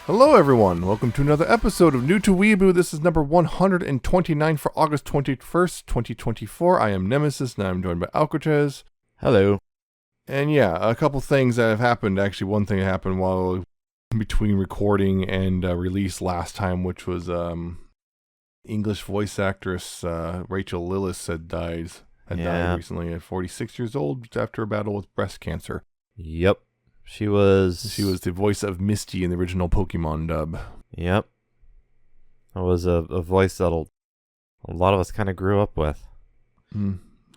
Hello everyone, welcome to another episode of New to Weeaboo. This is number 129 for August 21st, 2024. I am Nemesis and I'm joined by Alcatraz. Hello. And yeah, a couple things that have happened. Actually, one thing happened while between recording and release last time, which was English voice actress Rachel Lillis had died recently at 46 years old after a battle with breast cancer. Yep. She was the voice of Misty in the original Pokemon dub. Yep. That was a voice that a lot of us kind of grew up with.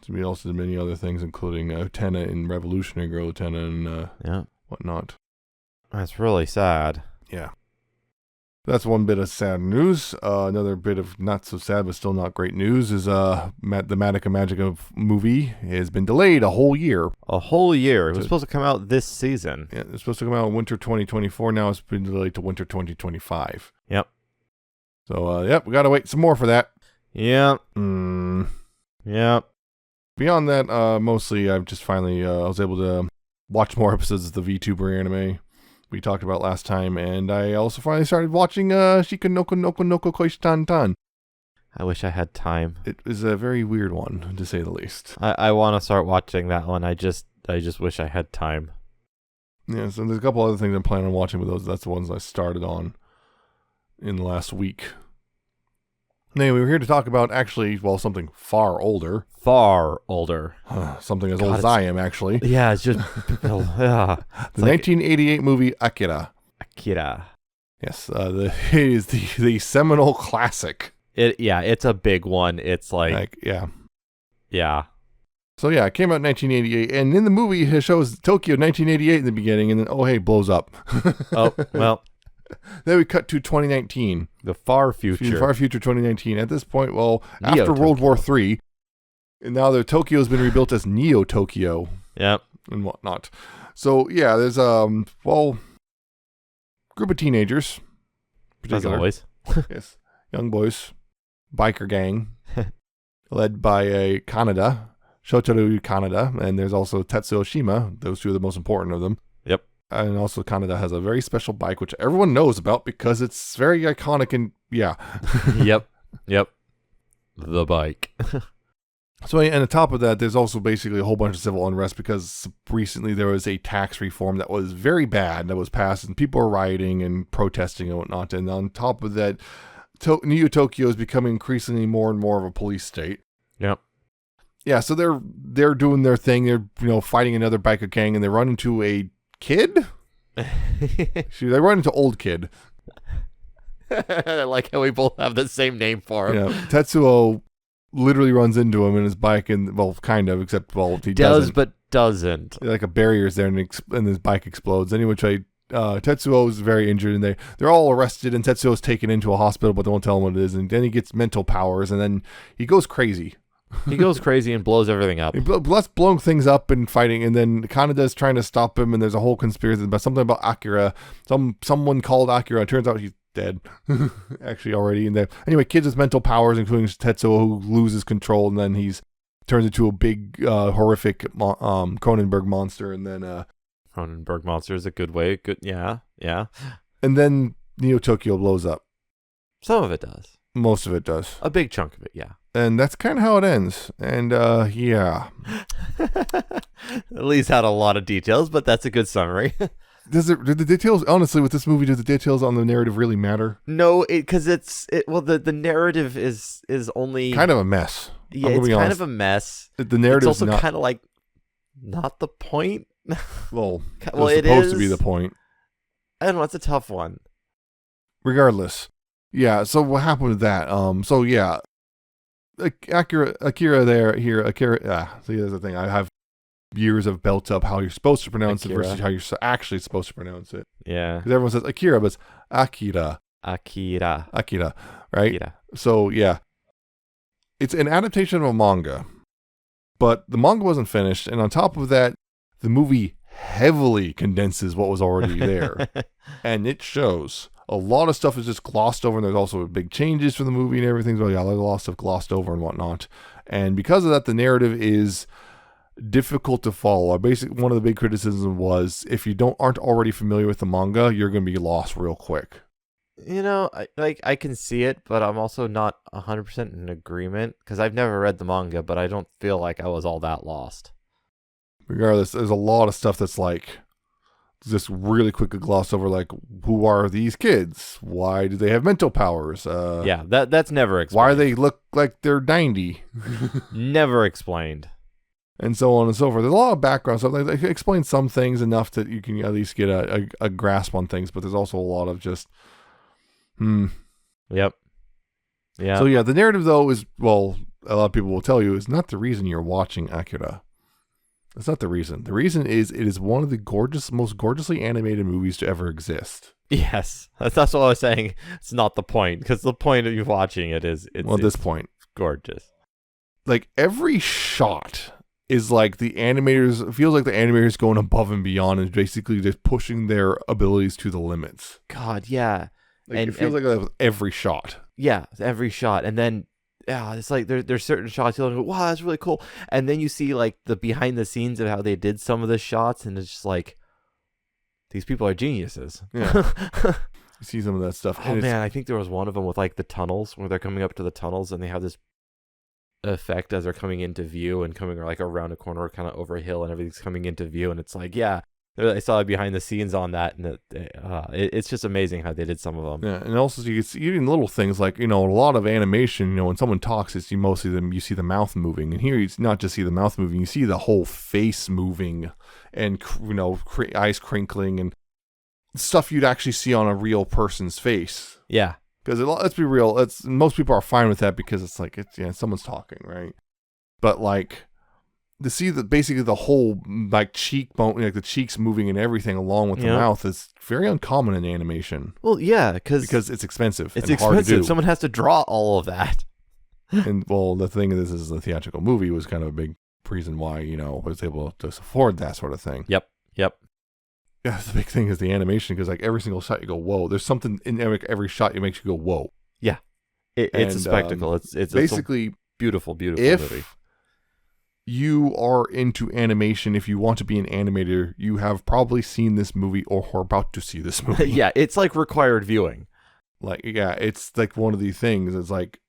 We also did many other things, including Tenna in Revolutionary Girl, Tenna and whatnot. That's really sad. Yeah. That's one bit of sad news. Another bit of not so sad, but still not great news is the Madoka Magica movie has been delayed a whole year. A whole year? It was supposed to come out this season. Yeah, it's supposed to come out in winter 2024. Now it's been delayed to winter 2025. Yep. So, we got to wait some more for that. Yep. Yep. Beyond that, mostly I've just finally, I was able to watch more episodes of the VTuber anime we talked about last time, and I also finally started watching Shika Noko Noko Noko Koishitantan. I wish I had time. It is a very weird one, to say the least. I want to start watching that one. I just wish I had time. Yeah, so there's a couple other things I'm planning on watching with those. That's the ones I started on in the last week. Anyway, we're here to talk about something far older. Far older. Something as old as I am, actually. Yeah, it's just... The 1988 movie Akira. Akira. Yes, it is the seminal classic. It's a big one. It's Yeah. So yeah, it came out in 1988, and in the movie it shows Tokyo 1988 in the beginning, and then, blows up. Oh, well... Then we cut to 2019. The far future. Far future 2019. At this point, after World War III, and now Tokyo has been rebuilt as Neo Tokyo. Yep. And whatnot. So, yeah, there's, group of teenagers. As always. Yes. Young boys. Biker gang. Led by a Kaneda. Shotaro Kaneda. And there's also Tetsuo Shima. Those two are the most important of them. Yep. And also Kaneda has a very special bike, which everyone knows about because it's very iconic and, yeah. Yep. The bike. So, and on top of that, there's also basically a whole bunch of civil unrest because recently there was a tax reform that was very bad that was passed, and people are rioting and protesting and whatnot. And on top of that, Neo Tokyo is becoming increasingly more and more of a police state. Yep. Yeah, so they're doing their thing. They're fighting another biker gang, and they run into a kid? They run into old kid. I like how we both have the same name for him. Yeah, Tetsuo literally runs into him in his bike, and kind of, except he does, but doesn't. Like a barrier's there, and his bike explodes. Anyway, Tetsuo is very injured, and they're all arrested, and Tetsuo's taken into a hospital, but they won't tell him what it is. And then he gets mental powers, and then he goes crazy. He goes crazy and blows everything up. Let's blow things up and fighting, and then Kaneda's trying to stop him, and there's a whole conspiracy about something about Akira. Someone called Akira. It turns out he's dead, actually already. And anyway, kids with mental powers, including Tetsuo, who loses control, and then he's turns into a big, horrific Cronenberg monster, and then Cronenberg monster is a good way. Good, yeah. And then Neo Tokyo blows up. Some of it does. Most of it does. A big chunk of it, yeah. And that's kind of how it ends. And, yeah. At least had a lot of details, but that's a good summary. Do the details, honestly, with this movie, do the details on the narrative really matter? No, because the narrative is only... kind of a mess. Yeah, it's kind of a mess. The narrative is also kind of like, not the point. Well, it supposed is to be the point. I don't know, it's a tough one. Regardless. Yeah, so what happened with that? So yeah. Akira see, that's the thing. I have years of built up how you're supposed to pronounce Akira. it versus how you're actually supposed to pronounce it. Yeah. Because everyone says Akira, but it's Akira. Akira. Right? Akira. So, yeah. It's an adaptation of a manga. But the manga wasn't finished, and on top of that, the movie heavily condenses what was already there. And it shows. A lot of stuff is just glossed over, and there's also big changes for the movie and everything. So yeah, there's a lot of stuff glossed over and whatnot. And because of that, the narrative is difficult to follow. One of the big criticisms was if you aren't already familiar with the manga, you're going to be lost real quick. I can see it, but I'm also not 100% in agreement because I've never read the manga, but I don't feel like I was all that lost. Regardless, there's a lot of stuff that's like just really quickly glossed over, like, who are these kids? Why do they have mental powers? That's never explained. Why do they look like they're 90? Never explained. And so on and so forth. There's a lot of background stuff. They explain some things enough that you can at least get a grasp on things, but there's also a lot of just, Yep. Yeah. So yeah, the narrative though is, well, a lot of people will tell you, is not the reason you're watching Akira. That's not the reason. The reason is it is one of the most gorgeously animated movies to ever exist. Yes, that's what I was saying. It's not the point, because the point of you watching it is at this point, gorgeous. Like every shot is like it feels like the animators going above and beyond and basically just pushing their abilities to the limits. God, yeah. Like, it feels like that with every shot. Yeah, every shot. And then, it's like there's certain shots you'll go, wow, that's really cool. And then you see like the behind the scenes of how they did some of the shots, and it's just like, these people are geniuses. Yeah. You see some of that stuff. Oh man, I think there was one of them with like the tunnels, where they're coming up to the tunnels and they have this effect as they're coming into view and coming like around a corner, kind of over a hill, and everything's coming into view. And it's like, yeah, I saw behind the scenes on that, and it's just amazing how they did some of them. Yeah, and also you can see even little things like, a lot of animation. When someone talks, you see the mouth moving, and here you not just see the mouth moving, you see the whole face moving, and eyes crinkling, and stuff you'd actually see on a real person's face. Yeah, because let's be real, most people are fine with that because it's like someone's talking, right? But like, to see basically the whole like cheekbone, like the cheeks moving and everything along with the mouth is very uncommon in animation. Well, yeah, because it's expensive. It's and hard to do. Someone has to draw all of that. And well, the thing of this is the theatrical movie was kind of a big reason why was able to afford that sort of thing. Yep. Yeah, the big thing is the animation, because like every single shot you go, whoa. There's something in every shot that makes you go, whoa. Yeah, it's a spectacle. It's basically a beautiful movie. If you are into animation, if you want to be an animator, you have probably seen this movie or are about to see this movie. Yeah, it's like required viewing. Like, yeah, it's like one of these things. It's like,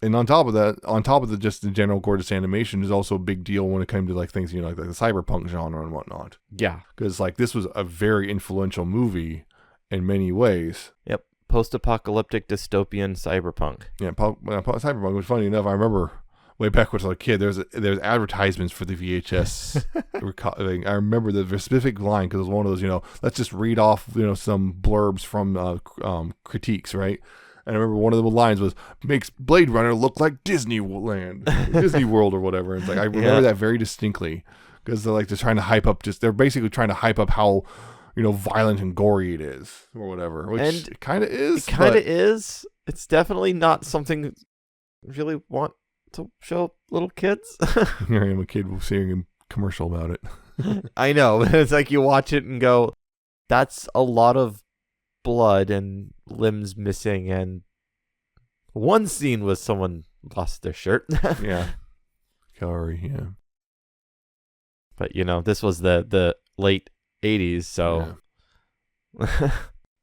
and on top of just the general gorgeous animation is also a big deal when it comes to like things, like the cyberpunk genre and whatnot. Yeah. Because like this was a very influential movie in many ways. Yep. Post-apocalyptic dystopian cyberpunk. Yeah, cyberpunk was funny enough. I remember way back when I was a kid, there's advertisements for the VHS. I remember the specific line because it was one of those, let's just read off, some blurbs from critiques, right? And I remember one of the lines was, makes Blade Runner look like Disneyland, Disney World or whatever. It's like, I remember that very distinctly because they're trying to hype up, they're basically trying to hype up how, violent and gory it is or whatever, which it kind of is. It kind of is. It's definitely not something I really want to show little kids. Here I am, a kid seeing a commercial about it. I know. It's like you watch it and go, that's a lot of blood and limbs missing, and one scene was someone lost their shirt. Yeah. Sorry, yeah. But this was the late 80s, so yeah.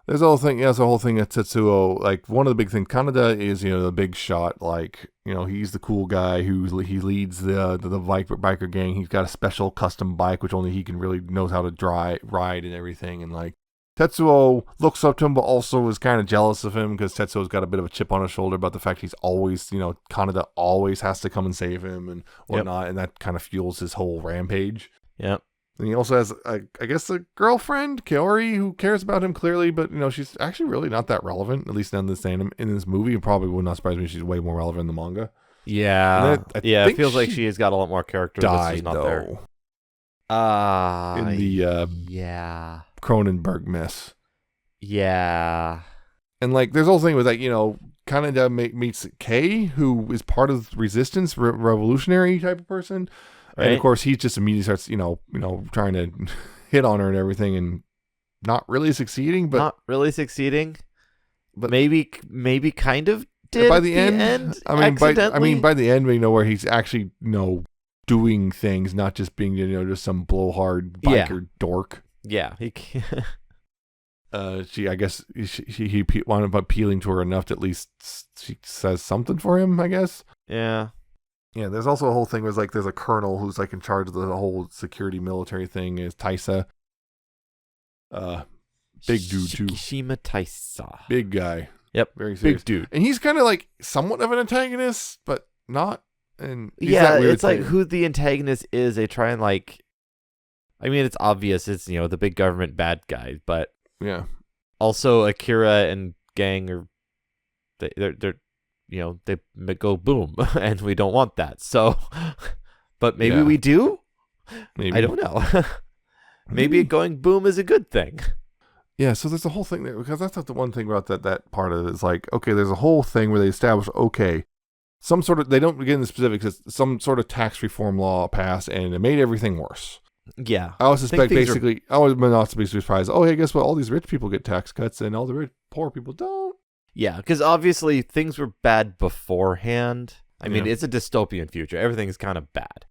There's a whole thing, the whole thing at Tetsuo, like one of the big things, Kaneda is, the big shot, like, he's the cool guy he leads the biker gang. He's got a special custom bike, which only he can really knows how to ride and everything, and like, Tetsuo looks up to him, but also is kind of jealous of him because Tetsuo's got a bit of a chip on his shoulder about the fact he's always, Kaneda always has to come and save him and whatnot, and that kind of fuels his whole rampage. Yep. And he also has, I guess, a girlfriend, Kaori, who cares about him clearly, but she's actually really not that relevant, at least in this movie. It probably would not surprise me if she's way more relevant in the manga. Yeah, it feels like she has got a lot more character. Died not though. There. In the Cronenberg mess. Yeah. And like there's a whole thing with like, Kaneda meets Kei, who is part of resistance, revolutionary type of person. Right. And of course he just immediately starts, trying to hit on her and everything and not really succeeding, but maybe kind of did by the end. By the end, we know where he's actually, doing things, not just being, just some blowhard biker dork. Yeah, he can't. I guess he wound up appealing to her enough that at least she says something for him, I guess. Yeah. Yeah, there's also a whole thing where there's a colonel who's in charge of the whole security military thing, is Taisa. Big dude too. Shikishima Taisa. Big guy. Yep. Very serious. Big dude. And he's kind of somewhat of an antagonist, but not. And it's like who the antagonist is. They try and I mean, it's obvious. It's the big government bad guy, but yeah. Also, Akira and gang are they're they go boom, and we don't want that. So, but maybe we do. Maybe I don't know. Maybe going boom is a good thing. Yeah, so there's a whole thing there, because that's not the one thing about that part of it. Is okay, there's a whole thing where they establish, some sort of, they don't get into specifics, it's some sort of tax reform law passed, and it made everything worse. Yeah. I would suspect I would not be surprised. Oh, hey, guess what? All these rich people get tax cuts, and all the poor people don't. Yeah, because obviously things were bad beforehand. I mean, it's a dystopian future. Everything's kind of bad.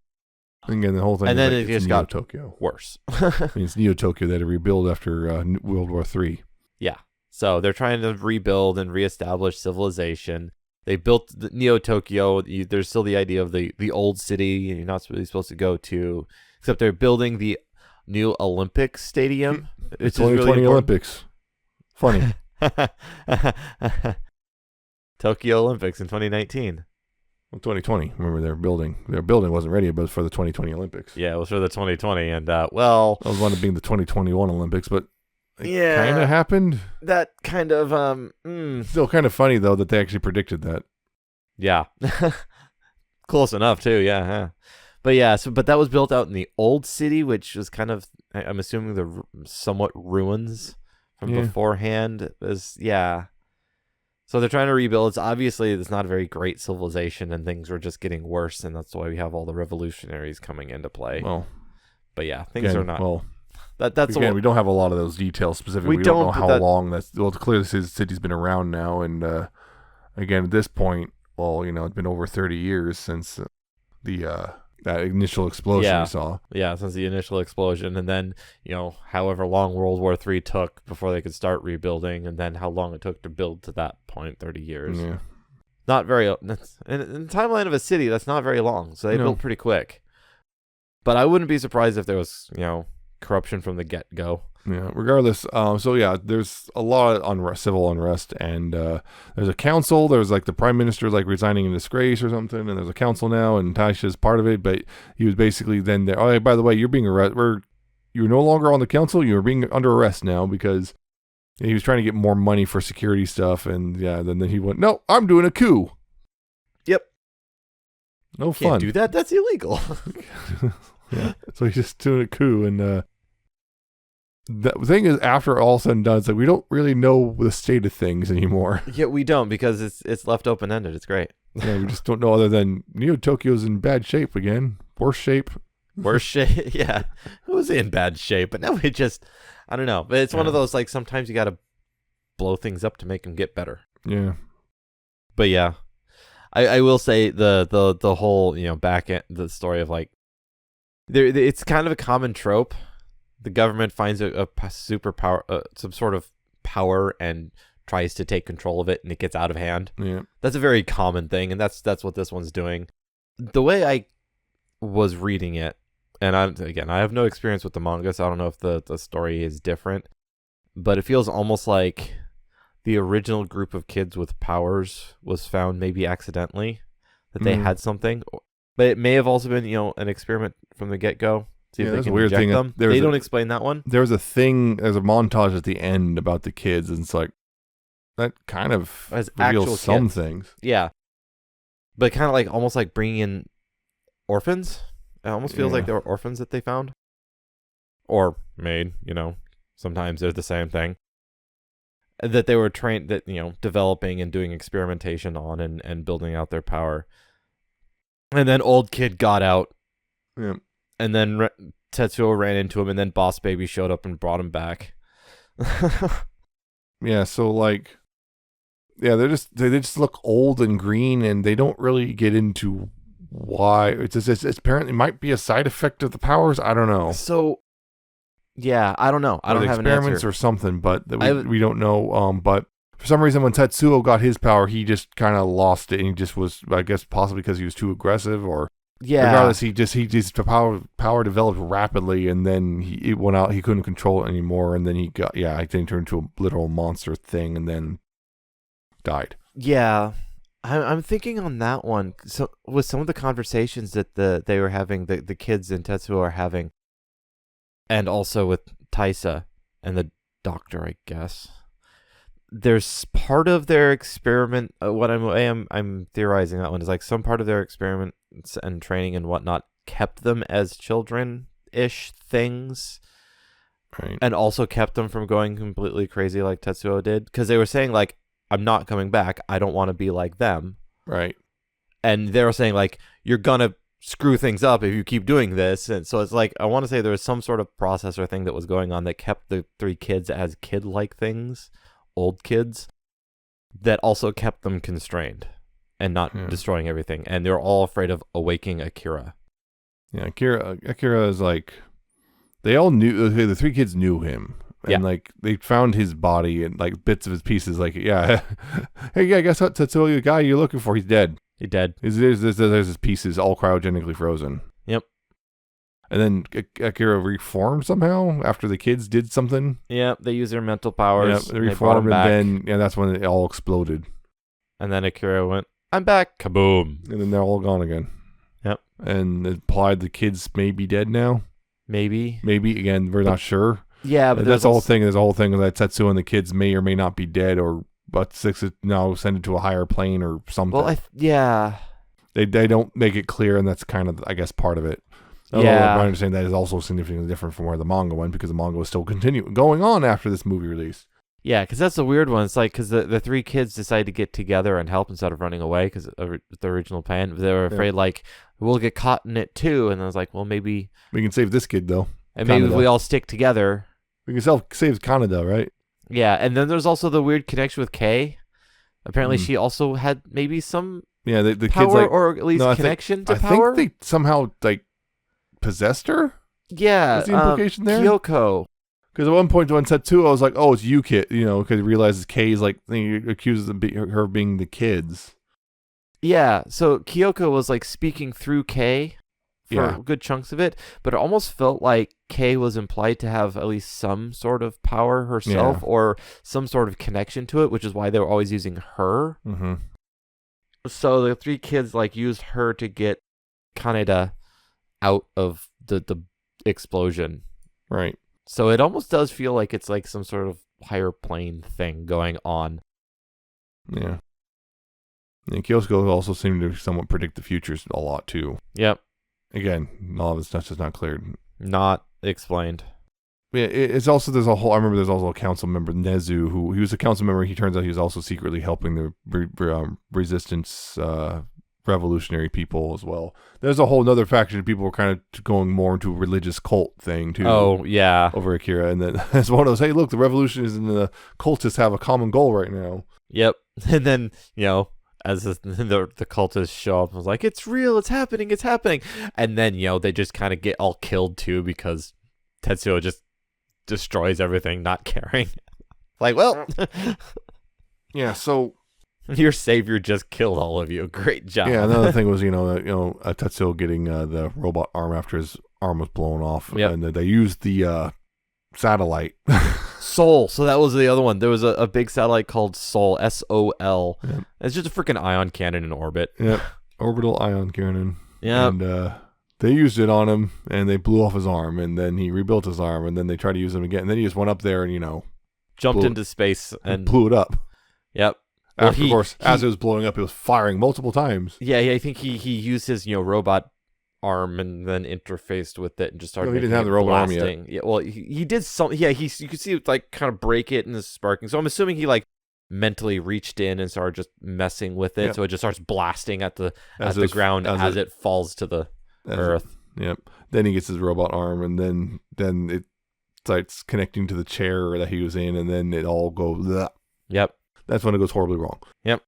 Again, the whole thing, and then it just got Tokyo worse. I mean, it's Neo Tokyo that had to rebuild after World War III. Yeah, so they're trying to rebuild and reestablish civilization. They built the Neo Tokyo. There's still the idea of the old city you're not really supposed to go to, except they're building the new Olympic Stadium. It's 2020 Olympics. Funny. Tokyo Olympics in 2019. Well, 2020. Remember, their building wasn't ready, but for the 2020 Olympics. Yeah, it was for the 2020, and I was wanting to be the 2021 Olympics, but it kind of happened. That kind of Still kind of funny though that they actually predicted that. Yeah, close enough too. Yeah. But yeah, but that was built out in the old city, which was kind of, I'm assuming, the somewhat ruins from beforehand. So they're trying to rebuild. It's not a very great civilization, and things were just getting worse, and that's why we have all the revolutionaries coming into play. Well, but yeah, things are not. Well, that's we don't have a lot of those details specifically. We don't know how long that's. Well, clearly this city's been around now, and again at this point, it's been over 30 years since that initial explosion we saw. Yeah, since the initial explosion, and then however long World War III took before they could start rebuilding, and then how long it took to build to that point, 30 years. Yeah. Not very. In the timeline of a city, that's not very long. So they built pretty quick. But I wouldn't be surprised if there was corruption from the get-go. Yeah, regardless, there's a lot of civil unrest, and there's a council. There's the prime minister resigning in disgrace or something, and there's a council now, and Taisha's part of it, but he was basically then there. Oh, hey, by the way, you're being arrested. You're no longer on the council. You're being under arrest now because he was trying to get more money for security stuff, and then he went, no, I'm doing a coup. Yep. No fun. Can't do that. That's illegal. Yeah. So he's just doing a coup, and the thing is, after all said and done, it's we don't really know the state of things anymore. Yeah, we don't, because it's left open-ended. It's great. Yeah, we just don't know, other than Neo Tokyo's in bad shape again. Worse shape. Yeah. It was in bad shape, but now I don't know. But it's one of those, sometimes you got to blow things up to make them get better. Yeah. But yeah, I will say the whole, back end, the story of it's kind of a common trope. The government finds a superpower, some sort of power, and tries to take control of it, and it gets out of hand. Yeah, that's a very common thing, and that's what this one's doing. The way I was reading it, and I have no experience with the manga, so I don't know if the story is different, but it feels almost like the original group of kids with powers was found maybe accidentally, that they had something, but it may have also been an experiment from the get-go. See if they can weird thing. Them. They don't explain that one. There's a montage at the end about the kids, and it's that kind of reveals some things. Yeah, but kind of almost like bringing in orphans. It almost feels like they were orphans that they found, or made. Sometimes they're the same thing. That they were trained, that developing and doing experimentation on, and building out their power. And then old kid got out. Yeah. And then Tetsuo ran into him, and then Boss Baby showed up and brought him back. Yeah, so they just look old and green, and they don't really get into why. It's apparently might be a side effect of the powers. I don't know. So, yeah, I don't know. I don't have an experiments answer. or something, but we don't know. But for some reason, when Tetsuo got his power, he just kind of lost it, and he just was, I guess, possibly because he was too aggressive, or regardless, he just power developed rapidly, and then it went out. He couldn't control it anymore, and then he turned into a literal monster thing, and then died. Yeah. I'm thinking on that one. So with some of the conversations that they were having, the kids in Tetsuo are having, and also with Taisa and the doctor, I guess. There's part of their experiment. What I'm theorizing that one is like some part of their experiments and training and whatnot kept them as children-ish things, right? And also kept them from going completely crazy like Tetsuo did, because they were saying like, I'm not coming back. I don't want to be like them. Right. And they were saying like, you're going to screw things up if you keep doing this. And so it's like, I want to say there was some sort of process or thing that was going on that kept the three kids as kid-like things, old kids, that also kept them constrained and not destroying everything. And they were all afraid of awakening Akira. Yeah, Akira is like, they all knew, the three kids knew him. And like they found his body and like bits of his pieces. Like, hey, guess what? Tetsuo, the guy you're looking for, he's dead. He's dead. There's his pieces all cryogenically frozen. Yep. And then Akira reformed somehow after the kids did something. Yep. They used their mental powers. Yep. They reformed, and then that's when it all exploded. And then Akira went, "I'm back." Kaboom. And then they're all gone again. Yep. And it implied the kids may be dead now. Maybe. Again, we're not sure. Yeah, but that's the whole thing. There's a whole thing that Tetsuo and the kids may or may not be dead, but six is now send it to a higher plane or something. Well, they don't make it clear, and that's kind of, I guess, part of it. I understand that is also significantly different from where the manga went, because the manga was still going on after this movie release. Yeah, because that's a weird one. It's like, because the three kids decided to get together and help instead of running away, because the original plan, they were afraid, like, we'll get caught in it too. And I was like, well, maybe we can save this kid, though. And maybe if we all stick together. We can save Kaneda, right? Yeah, and then there's also the weird connection with Kay. Apparently, she also had maybe some the power, kids, like, or at least connection to power. I think they somehow, like, possessed her? Yeah. What's the implication there? Kyoko. Because at one point when Tetsuo, I was like, oh, it's you, kid, because he realizes Kay's, like, he accuses her of being the kids. Yeah, so Kyoko was, like, speaking through Kay for good chunks of it, but it almost felt like Kay was implied to have at least some sort of power herself, or some sort of connection to it, which is why they were always using her. Mm-hmm. So the three kids like used her to get Kaneda out of the explosion. Right. So it almost does feel like it's like some sort of higher plane thing going on. Yeah. And Kyoko also seemed to somewhat predict the futures a lot too. Yep. Again, all of this stuff is not cleared. Not explained. Yeah, it's also, I remember there's also a council member, Nezu, who he was a council member. He turns out he was also secretly helping the resistance revolutionary people as well. There's a whole other faction of people who are kind of going more into a religious cult thing too. Oh, yeah. Over Akira. And then it's one of those, hey, look, the revolutionists and the cultists have a common goal right now. Yep. And then, as the cultists show up, I was like, it's real, it's happening. And then, they just kind of get all killed too, because Tetsuo just destroys everything, not caring. Like, well, yeah, so your savior just killed all of you. Great job. Yeah, another thing was, Tetsuo getting the robot arm after his arm was blown off. Yep. And they used the satellite. Sol. So that was the other one. There was a big satellite called Sol, SOL. Yep. It's just a freaking ion cannon in orbit. Yep. Orbital ion cannon. Yeah. And they used it on him, and they blew off his arm, and then he rebuilt his arm, and then they tried to use him again, and then he just went up there and, jumped into space and blew it up. Yep. After, of course, as it was blowing up, he was firing multiple times. Yeah, I think he used his, robot arm and then interfaced with it and just started. No, he didn't have the robot arm yet. Yeah, well, he did some. Yeah, you could see it like kind of break it and it's sparking. So I'm assuming he like mentally reached in and started just messing with it. Yep. So it just starts blasting at the ground as it falls to the earth. Yep. Then he gets his robot arm, and then it starts connecting to the chair that he was in, and then it all goes. Bleh. Yep. That's when it goes horribly wrong. Yep.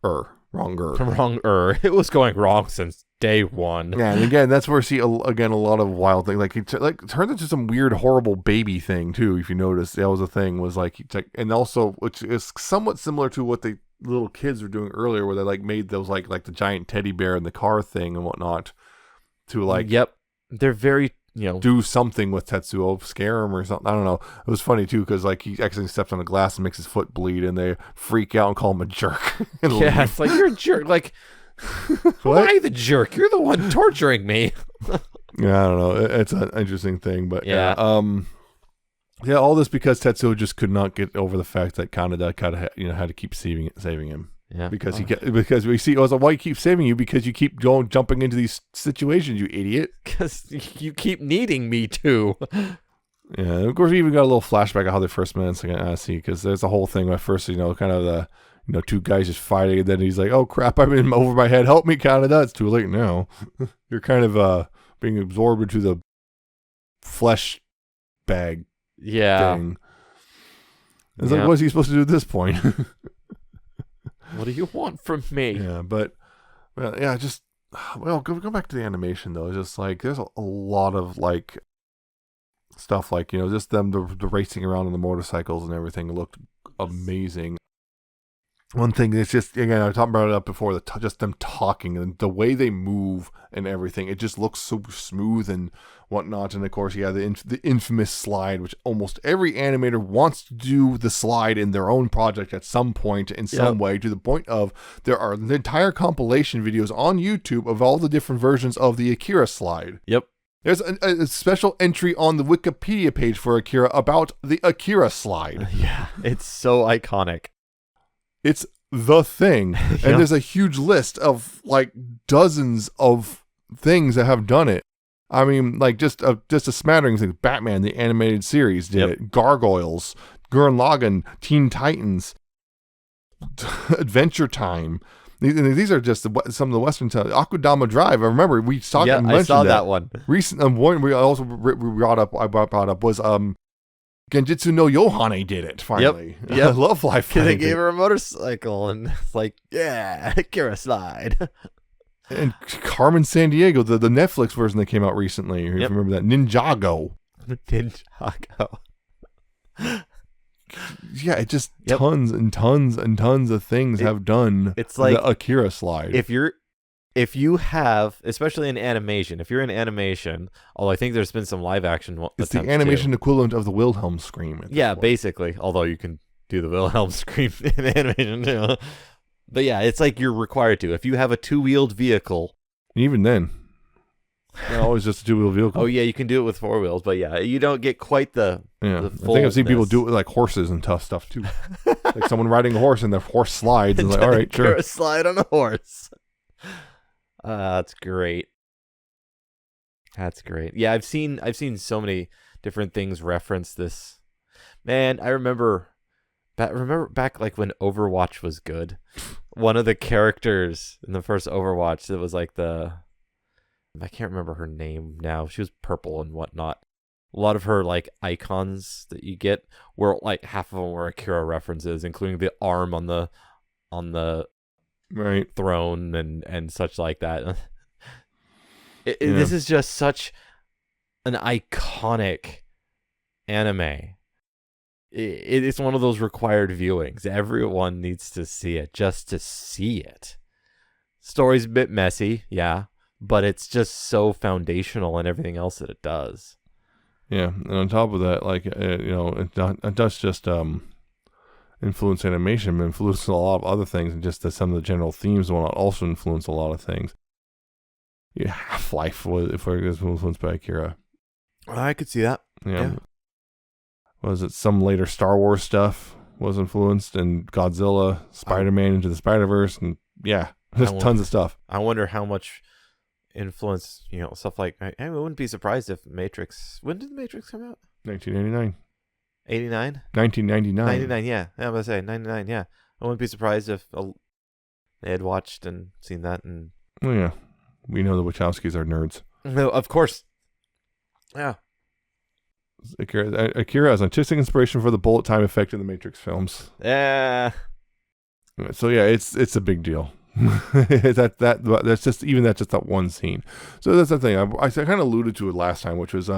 Wronger. Wronger. It was going wrong since day one. Yeah, and again, that's where we see again a lot of wild things. Like it turns into some weird, horrible baby thing too. If you notice, that was a thing. Was like, and also which is somewhat similar to what the little kids were doing earlier, where they like made those like the giant teddy bear in the car thing and whatnot to like. Yep, they're very do something with Tetsuo, scare him or something. I don't know. It was funny too because like he accidentally steps on the glass and makes his foot bleed, and they freak out and call him a jerk. Yeah, leave. it's like you're a jerk. Like, why are you the jerk? You're the one torturing me. Yeah, I don't know. It's an interesting thing, but yeah. Yeah, all this because Tetsuo just could not get over the fact that Kaneda kind of had to keep saving him. Yeah, because because we see. I was like, why you keep saving you? Because you keep jumping into these situations, you idiot. Because you keep needing me to. Yeah, of course we even got a little flashback of how they first met. So I see, because there's a whole thing. At first, kind of the two guys just fighting, and then he's like, "Oh crap, I'm in over my head. Help me, Kaneda." It's too late now. You're kind of being absorbed into the flesh bag. Yeah. Thing. It's like, what's he supposed to do at this point? What do you want from me? Yeah, but yeah, just go back to the animation though. It's just like there's a lot of like stuff like just them the racing around on the motorcycles and everything looked amazing. One thing that's just, again, I talked about it before, just them talking and the way they move and everything, it just looks so smooth and whatnot. And of course, the infamous slide, which almost every animator wants to do the slide in their own project at some point in some way, to the point of there are the entire compilation videos on YouTube of all the different versions of the Akira slide. Yep. There's a special entry on the Wikipedia page for Akira about the Akira slide. Yeah, it's so iconic. It's the thing. And there's a huge list of like dozens of things that have done it. I mean, like just a smattering of things. Batman, the animated series, did it. Gargoyles, Gurren Lagann, Teen Titans, Adventure Time. These are just some of the Western titles. Akudama Drive. I remember we saw. Yeah, I saw that one. Recent one we also brought up was Genjutsu no Yohane did it finally. Yep. I love Life. They gave her a motorcycle and it's like, yeah, Akira slide. And Carmen Sandiego, the Netflix version that came out recently. If you remember that, Ninjago. Ninjago. Yeah, it just tons and tons and tons of things have done. It's like the Akira slide. If you have, especially in animation, if you're in animation, although I think there's been some live action it's the animation equivalent of the Wilhelm scream. Yeah, basically. Although you can do the Wilhelm scream in animation too. But yeah, it's like you're required to. If you have a two-wheeled vehicle. Even then. Not always just a two-wheeled vehicle. Oh yeah, you can do it with four wheels, but yeah, you don't get quite the I think I've seen people do it with like horses and tough stuff too. Like someone riding a horse and the horse slides and like, all right, sure. Slide on a horse. That's great. That's great. Yeah, I've seen so many different things reference this. Man, I remember back like when Overwatch was good. One of the characters in the first Overwatch that was like I can't remember her name now. She was purple and whatnot. A lot of her like icons that you get were like half of them were Akira references, including the arm on the right throne and such like that. This is just such an iconic anime. It's one of those required viewings. Everyone needs to see it just to see it. Story's a bit messy, yeah, but it's just so foundational in everything else that it does. Yeah, and on top of that, like it does just influence animation, but influence a lot of other things, and just some of the general themes will also influence a lot of things. Yeah, Half-Life was influenced by Akira. I could see that. Yeah. Was it some later Star Wars stuff was influenced, and Godzilla, Spider-Man Into the Spider-Verse, and there's tons of stuff. I wonder how much influence, stuff like, I wouldn't be surprised if Matrix, when did the Matrix come out? 1999. 89? 1999. 99, yeah. I was going to say, 99, yeah. I wouldn't be surprised if they had watched and seen that. And well, yeah. We know the Wachowskis are nerds. No, of course. Yeah. Akira has artistic inspiration for the bullet time effect in the Matrix films. Yeah. So yeah, it's a big deal. That's just that one scene. So that's the thing. I kind of alluded to it last time, which was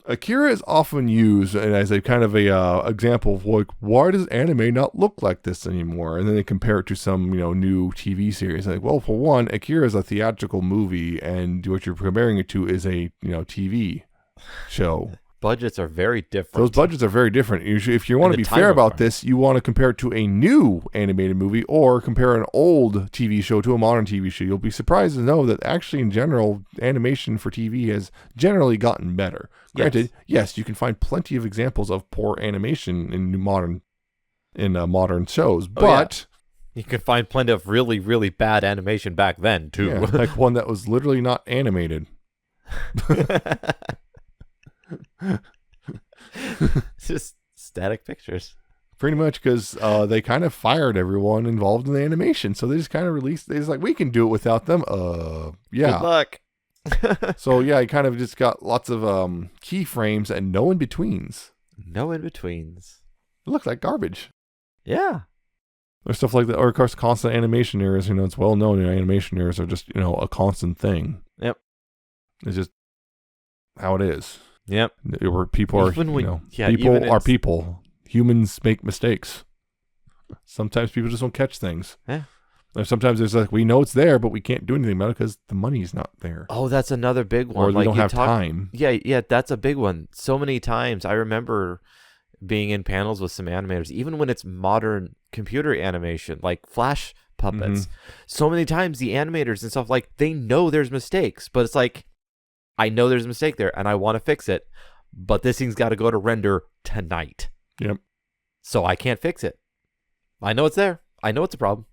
Akira is often used as a kind of a example of like, why does anime not look like this anymore? And then they compare it to some new TV series. Like, well, for one, Akira is a theatrical movie, and what you're comparing it to is a TV show. Budgets are very different. Those budgets are very different. If you want to be fair about this, you want to compare it to a new animated movie or compare an old TV show to a modern TV show. You'll be surprised to know that actually, in general, animation for TV has generally gotten better. Granted, yes, you can find plenty of examples of poor animation in modern shows, but you can find plenty of really, really bad animation back then too. Yeah, like one that was literally not animated. Just static pictures. Pretty much, because they kind of fired everyone involved in the animation, so they just kind of released. They just like, we can do it without them. Yeah. Good luck. So yeah, you kind of just got lots of keyframes and no in betweens. No in betweens. It looks like garbage. Yeah. Or stuff like that, or of course, constant animation errors. It's well known animation errors are just a constant thing. Yep. It's just how it is. Yep. Where people are, people are people. Humans make mistakes. Sometimes people just don't catch things. Yeah. Or sometimes there's like, we know it's there, but we can't do anything about it because the money's not there. Oh, that's another big one. Or we don't have time. Yeah, that's a big one. So many times I remember being in panels with some animators, even when it's modern computer animation, like Flash puppets. Mm-hmm. So many times the animators and stuff, like, they know there's mistakes, but it's like, I know there's a mistake there and I want to fix it, but this thing's got to go to render tonight. Yep. So I can't fix it. I know it's there. I know it's a problem.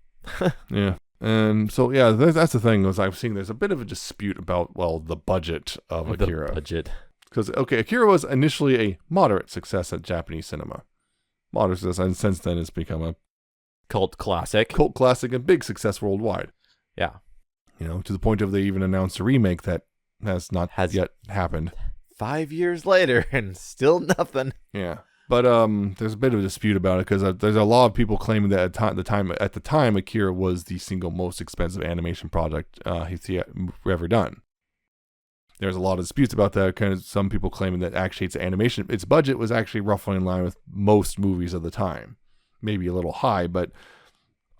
Yeah. And so, yeah, that's the thing, is I've seen there's a bit of a dispute about, the budget of Akira. The budget. Because, Akira was initially a moderate success at Japanese cinema. Moderate success, and since then it's become a cult classic and big success worldwide. Yeah. To the point of they even announced a remake that has not yet happened. 5 years later and still nothing. Yeah. But there's a bit of a dispute about it, because there's a lot of people claiming that at the time Akira was the single most expensive animation project he's ever done. There's a lot of disputes about that. Kind of some people claiming that actually its budget was actually roughly in line with most movies of the time, maybe a little high, but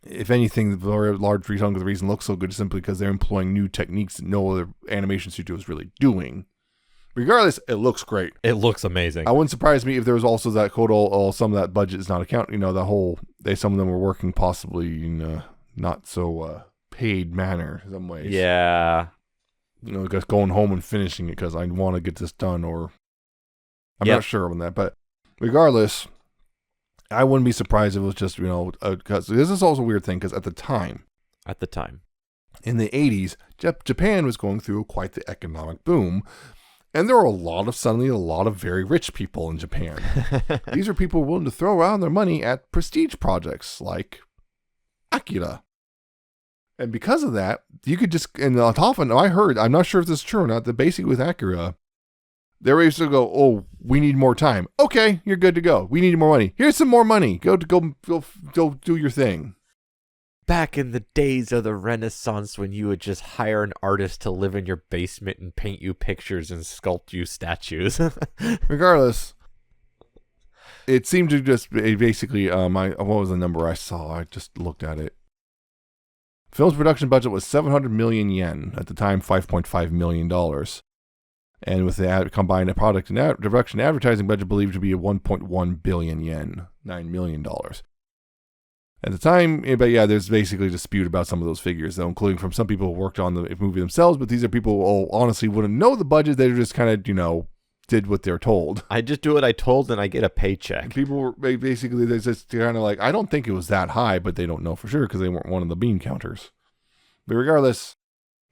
if anything, the large chunk of the reason it looks so good is simply because they're employing new techniques that no other animation studio is really doing. Regardless, it looks great. It looks amazing. I wouldn't surprise me if there was also that quote, some of that budget is not accounted. Some of them were working possibly in a not so paid manner in some ways. Yeah. Just going home and finishing it because I want to get this done, or I'm not sure on that. But regardless, I wouldn't be surprised if it was just, because this is also a weird thing, because at the time, in the 80s, Japan was going through quite the economic boom. And there were suddenly a lot of very rich people in Japan. These are people willing to throw around their money at prestige projects like Akira. And because of that, you could just, and often I heard, I'm not sure if this is true or not, that basically with Akira, they were used to go, oh, we need more time. Okay, you're good to go. We need more money. Here's some more money. Go do your thing. Back in the days of the Renaissance, when you would just hire an artist to live in your basement and paint you pictures and sculpt you statues. Regardless, it seemed to just basically, what was the number I saw? I just looked at it. Film's production budget was 700 million yen, at the time $5.5 million. And with the combined product and production advertising budget believed to be 1.1 billion yen, $9 million. At the time, but yeah, there's basically a dispute about some of those figures, though, including from some people who worked on the movie themselves, but these are people who honestly wouldn't know the budget. They just kind of, did what they're told. I just do what I told and I get a paycheck. People were basically, they're just kind of like, I don't think it was that high, but they don't know for sure because they weren't one of the bean counters. But regardless,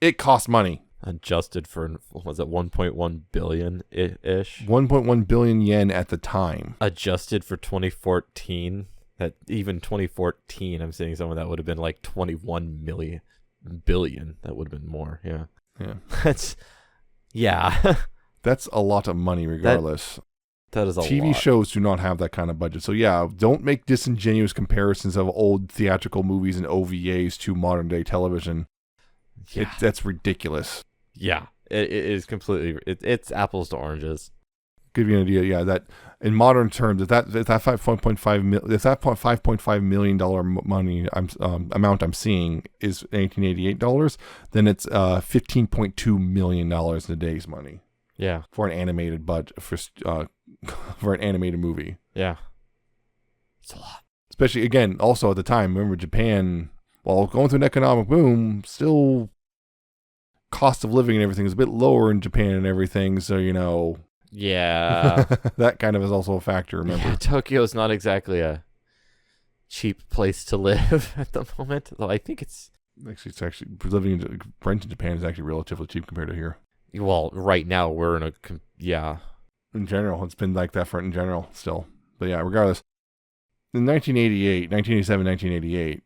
it cost money. Adjusted for, was it 1.1 billion-ish? 1.1 billion yen at the time. Adjusted for 2014. That even 2014, I'm seeing someone that would have been like 21 billion. That would have been more. Yeah. Yeah. That's a lot of money regardless. That is a TV lot. shows do not have that kind of budget. So yeah, don't make disingenuous comparisons of old theatrical movies and OVAs to modern day television. Yeah. That's ridiculous. Yeah. It is completely. It's apples to oranges. Give you an idea, yeah. That in modern terms, if that $5.5 million money amount I'm seeing is $1988, then it's $15.2 million in today's money. Yeah. For an animated budget for an animated movie. Yeah. It's a lot. Especially again, also at the time, remember Japan, while going through an economic boom, still cost of living and everything is a bit lower in Japan and everything. So Yeah. that kind of is also a factor. Remember, Yeah, Tokyo's not exactly a cheap place to live at the moment. Though I think it's actually rent in Japan is actually relatively cheap compared to here. well, right now we're in a In general, it's been like that in general still. But yeah, regardless, in 1987, 1988,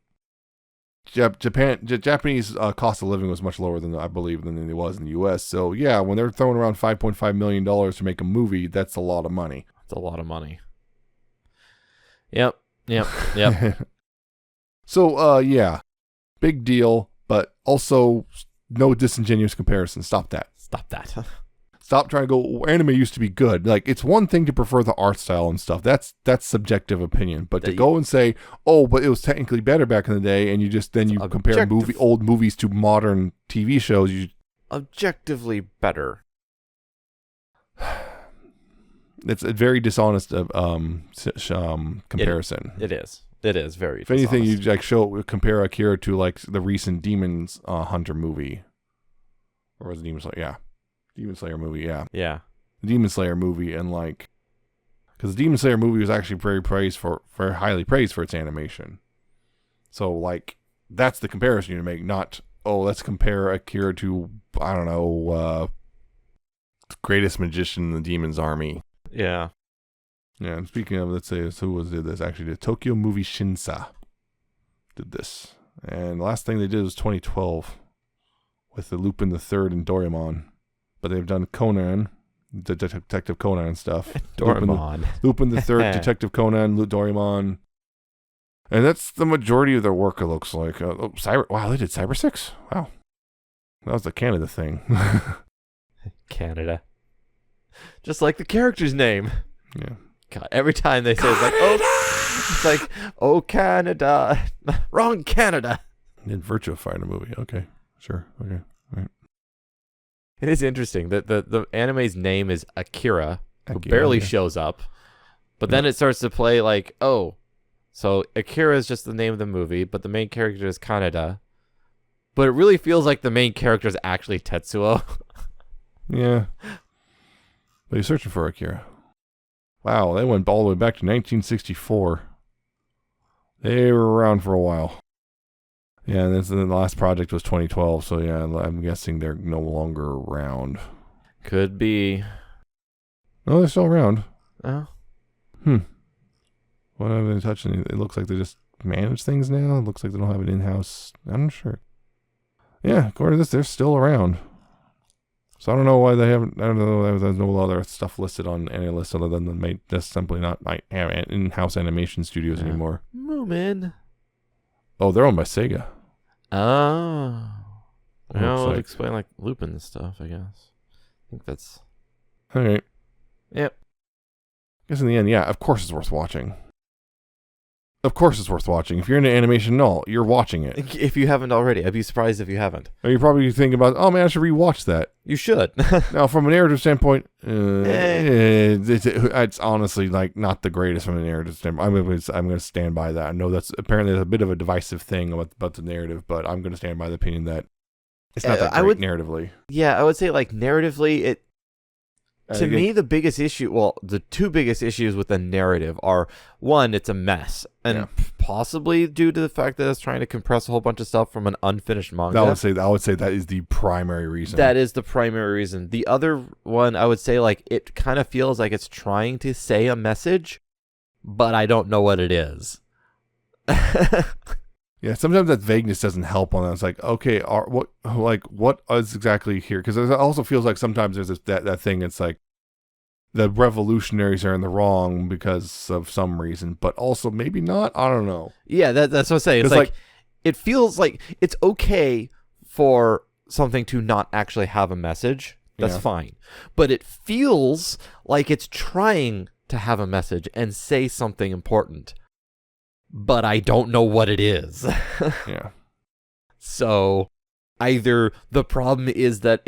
Japanese cost of living was much lower than I believe than it was in the U.S. So yeah, when they're throwing around $5.5 million to make a movie, that's a lot of money. It's a lot of money. Yep. So yeah, big deal, but also no disingenuous comparison. Stop that. Stop trying to go, anime used to be good. Like, it's one thing to prefer the art style and stuff. That's subjective opinion. But to go and say, oh, but it was technically better back in the day, and you compare old movies to modern TV shows. Objectively better. It's a very dishonest comparison. It is. It is very If anything, you compare Akira to like the recent Demons Hunter movie. Or was it Demon Slayer? Yeah. Demon Slayer movie, yeah. Yeah. The Demon Slayer movie, and because the Demon Slayer movie was actually very highly praised for its animation. So that's the comparison you make, not, let's compare Akira to, I don't know, Greatest Magician in the Demon's Army. Yeah. Yeah, and speaking of, let's say, who did this? Actually, the Tokyo Movie Shinsa did this. And the last thing they did was 2012 with the Lupin the Third and Doraemon. But they've done Conan, the Detective Conan stuff. Doraemon. Lupin the Third, Detective Conan, Doraemon. And that's the majority of their work, it looks like. Wow, they did Cyber 6? Wow. That was the Canada thing. Canada. Just like the character's name. Yeah. God, every time they say it's like, oh, Canada. Wrong Canada. Did Virtua Fighter movie. Okay. Sure. Okay. All right. It is interesting that the anime's name is Akira, who Akira, barely yeah. shows up. But then it starts to play like, so Akira is just the name of the movie, but the main character is Kaneda. But it really feels like the main character is actually Tetsuo. Yeah. But you're searching for Akira. Wow, they went all the way back to 1964. They were around for a while. Yeah, and the last project was 2012, so yeah, I'm guessing they're no longer around. Could be. No, they're still around. Oh. What have they touched? It looks like they just manage things now. It looks like they don't have an in-house. I'm not sure. Yeah, according to this, they're still around. So I don't know why they haven't. I don't know. There's no other stuff listed on any list other than just simply not in-house animation studios anymore. Moomin. Oh, they're owned by Sega. Oh. Well, it would like. explain like Lupin and stuff, I guess. I think that's. All right. Yep. I guess in the end, yeah, of course it's worth watching. Of course it's worth watching. If you're into animation, no, you're watching it. If you haven't already, I'd be surprised if you haven't. Or you're probably thinking about, oh man, I should rewatch that. You should. Now, from a narrative standpoint, it's honestly not the greatest from a narrative standpoint. I'm going to stand by that. I know that's apparently a bit of a divisive thing about the narrative, but I'm going to stand by the opinion that it's not that great narratively. Yeah, I would say narratively, to me, the biggest issue, the two biggest issues with the narrative are, one, it's a mess, and possibly due to the fact that it's trying to compress a whole bunch of stuff from an unfinished manga. I would say that is the primary reason. That is the primary reason. The other one, I would say, it kind of feels like it's trying to say a message, but I don't know what it is. Yeah, sometimes that vagueness doesn't help on that. It's like, okay, what is exactly here? Because it also feels like sometimes there's that thing. It's like the revolutionaries are in the wrong because of some reason, but also maybe not. I don't know. Yeah, that's what I'm saying. It's like it feels like it's okay for something to not actually have a message. That's fine. But it feels like it's trying to have a message and say something important. But I don't know what it is. Yeah. So either the problem is that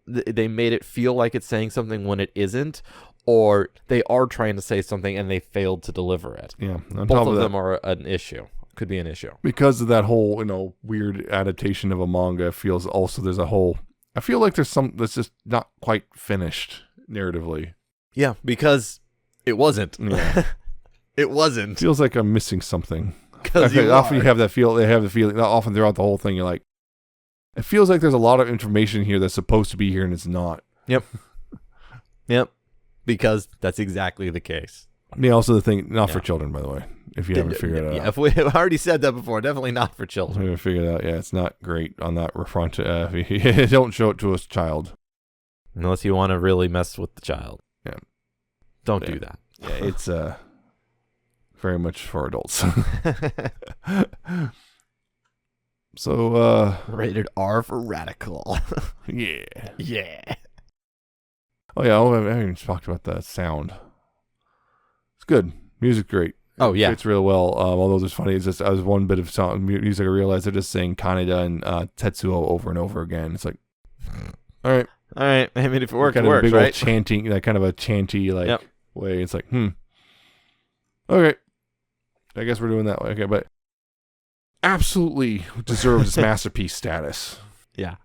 they made it feel like it's saying something when it isn't, or they are trying to say something and they failed to deliver it. Yeah. Both of them are an issue. Could be an issue. Because of that whole, weird adaptation of a manga, it feels also there's a whole... I feel like there's some that's just not quite finished narratively. Yeah, because it wasn't. Yeah. It wasn't. Feels like I'm missing something. Because often you have that feel. They have the feeling. Often throughout the whole thing, you're like, it feels like there's a lot of information here that's supposed to be here and it's not. Yep. Yep. Because that's exactly the case. Yeah. Also, the thing not for children, by the way. If you haven't figured it out. Yeah. If we have already said that before, definitely not for children. We haven't figured it out. Yeah, it's not great on that front. Don't show it to a child unless you want to really mess with the child. Yeah. Don't do that. Yeah. It's very much for adults. So, rated R for radical. Yeah. Yeah. Oh, yeah. I haven't even talked about that sound. It's good. Music's great. Oh, yeah. It's real well. Although there's funny, it's just, I was one bit of song music I realized they're just saying Kaneda and Tetsuo over and over again. It's like, all right. I mean, if it works, kind it of works, big right? old chanting, like kind of a chanty way. It's like, okay. I guess we're doing that way. Okay, but absolutely deserves its masterpiece status. Yeah.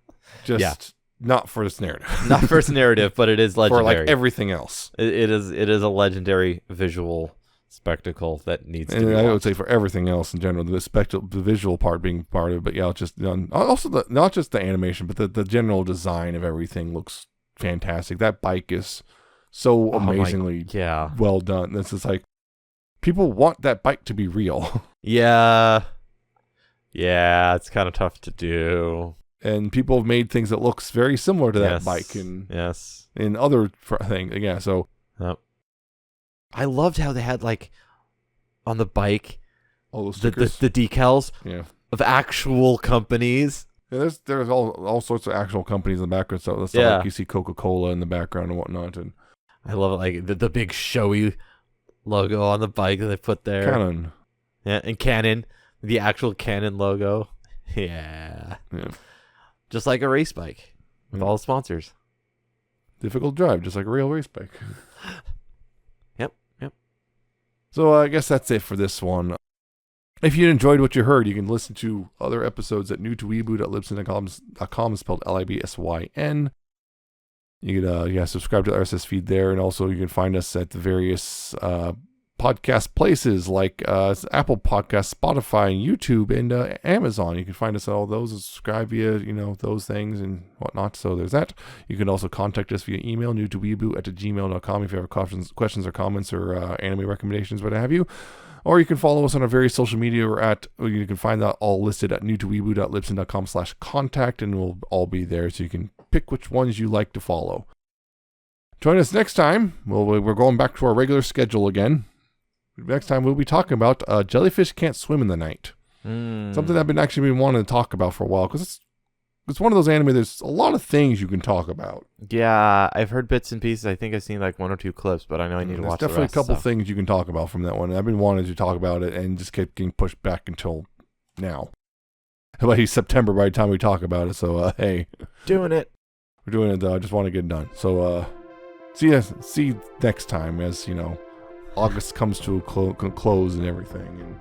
Just not for its narrative. Not for its narrative, but it is legendary. For like everything else. It is a legendary visual spectacle that needs to be watched. I would say for everything else in general, the visual part being part of it, but yeah, just also not just the animation, but the general design of everything looks fantastic. That bike is so amazingly well done. This is like, people want that bike to be real. Yeah, it's kind of tough to do. And people have made things that looks very similar to that bike and in other things. Yeah, so. Yep. I loved how they had like on the bike all those stickers. the decals of actual companies. Yeah, there's all sorts of actual companies in the background. So that's like you see Coca-Cola in the background and whatnot. And I love it, like the big showy logo on the bike that they put there. Canon. Yeah, and Canon, the actual Canon logo. Yeah. Just like a race bike with all the sponsors. Difficult drive, just like a real race bike. Yep. So I guess that's it for this one. If you enjoyed what you heard, you can listen to other episodes at newtoweeboo.libsyn.com, spelled Libsyn. You can subscribe to the RSS feed there, and also you can find us at the various podcast places like Apple Podcasts, Spotify, and YouTube, and Amazon. You can find us at all those and subscribe via those things and whatnot. So there's that. You can also contact us via email, newtoweeboo@gmail.com, if you have questions or comments or anime recommendations, what have you. Or you can follow us on our various social media. You can find that all listed at newtoweeboo.libsyn.com/contact, and we'll all be there, so you can pick which ones you like to follow. Join us next time. We're going back to our regular schedule again. Next time we'll be talking about Jellyfish Can't Swim in the Night. Something I've been wanting to talk about for a while, because it's one of those anime. There's a lot of things you can talk about. Yeah, I've heard bits and pieces. I think I've seen like one or two clips, but I know I need to watch the rest. There's definitely a couple things you can talk about from that one. I've been wanting to talk about it and just kept getting pushed back until now. By September by the time we talk about it. So hey, doing it. We're doing it though. I just want to get it done. So see you next time, as August comes to a close and everything. And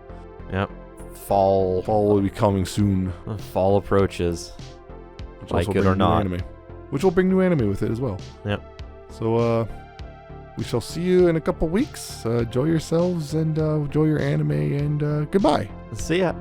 yep. Fall will be coming soon. Fall approaches. Like it or not. Which will bring new anime with it as well. Yep. So we shall see you in a couple weeks. Enjoy yourselves and enjoy your anime, and goodbye. See ya.